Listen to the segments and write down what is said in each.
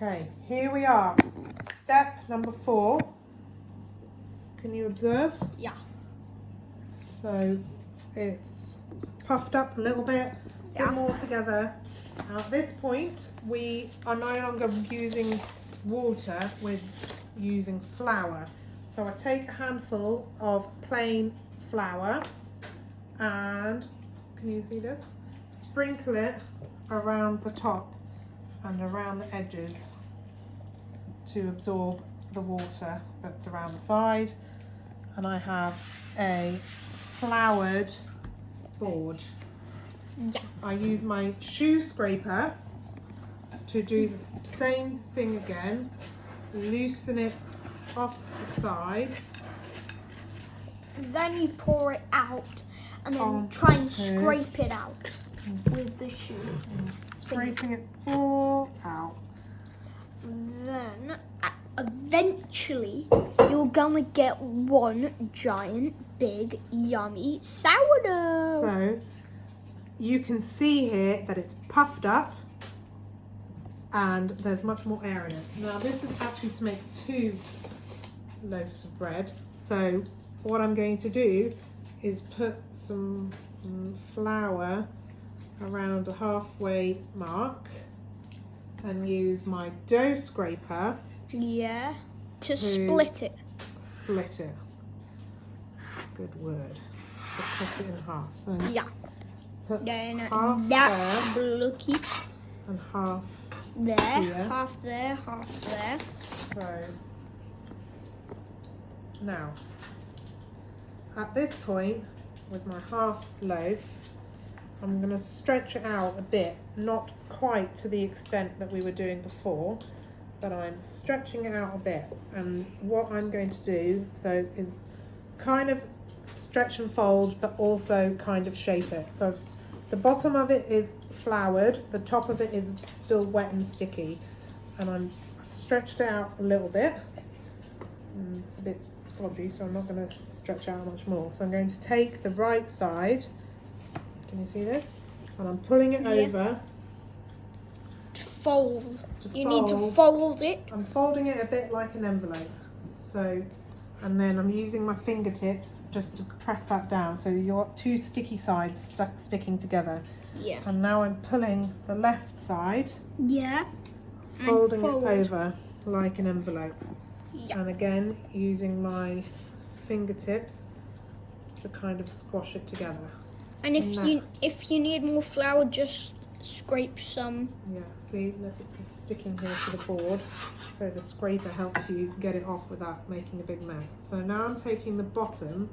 Okay, here we are. Step number 4. Can you observe? Yeah. So it's puffed up a little bit, a bit more together. Now at this point, we are no longer using water, we're using flour. So I take a handful of plain flour and, can you see this? Sprinkle it around the top and around the edges to absorb the water that's around the side. And I have a floured board. Yeah. I use my shoe scraper to do the same thing again. Loosen it off the sides. Then you pour it out and then try and scrape it out with the shoe. I'm scraping it all out. Then eventually you're gonna get one giant big yummy sourdough. So you can see here that it's puffed up and there's much more air in it. Now this is actually to make 2 loaves of bread. So what I'm going to do is put some flour around a halfway mark and use my dough scraper to split it. Split it. Good word. To cut it in half. So put Then half that there blocky and half there, here. half there, half there. So now at this point with my half loaf, I'm going to stretch it out a bit, not quite to the extent that we were doing before, but I'm stretching it out a bit. And what I'm going to do is kind of stretch and fold, but also kind of shape it. So the bottom of it is floured, the top of it is still wet and sticky, and I've stretched it out a little bit. It's a bit splodgy, so I'm not going to stretch out much more. So I'm going to take the right side. Can you see this? And I'm pulling it over. Fold. You need to fold it. I'm folding it a bit like an envelope. So, and then I'm using my fingertips just to press that down. So you've got 2 sticky sides sticking together. Yeah. And now I'm pulling the left side. Yeah. Folding it over like an envelope. Yeah. And again, using my fingertips to kind of squash it together. And if you need more flour, just scrape some. Yeah, see, look, it's sticking here to the board. So the scraper helps you get it off without making a big mess. So now I'm taking the bottom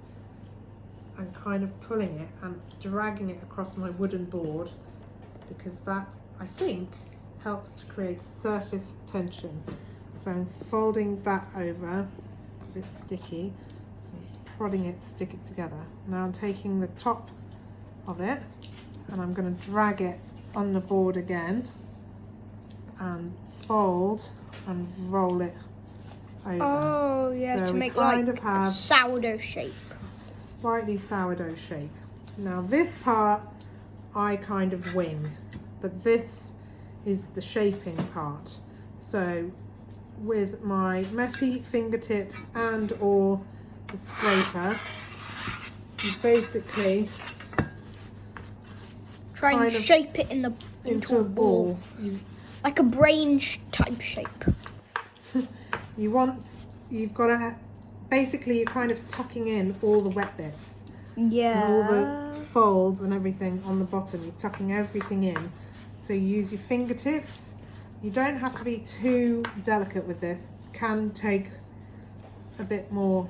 and kind of pulling it and dragging it across my wooden board, because that, I think, helps to create surface tension. So I'm folding that over. It's a bit sticky. So I'm prodding it, stick it together. Now I'm taking the top of it and I'm going to drag it on the board again and fold and roll it over. Oh yeah, so to make kind like of have a sourdough shape. Slightly sourdough shape. Now this part I kind of wing, but this is the shaping part. So with my messy fingertips and or the scraper, you basically try and shape it into a ball. Like a brain type shape. You've got to, basically you're kind of tucking in all the wet bits. Yeah. And all the folds and everything on the bottom, you're tucking everything in. So you use your fingertips. You don't have to be too delicate with this. It can take a bit more,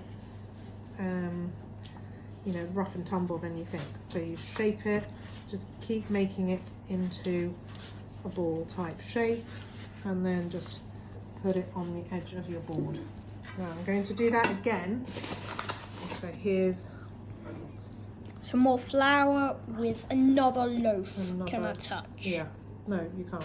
rough and tumble than you think. So you shape it, just keep making it into a ball type shape, and then just put it on the edge of your board. Now I'm going to do that again. So here's some more flour with another loaf. Can I touch? Yeah, no, you can't.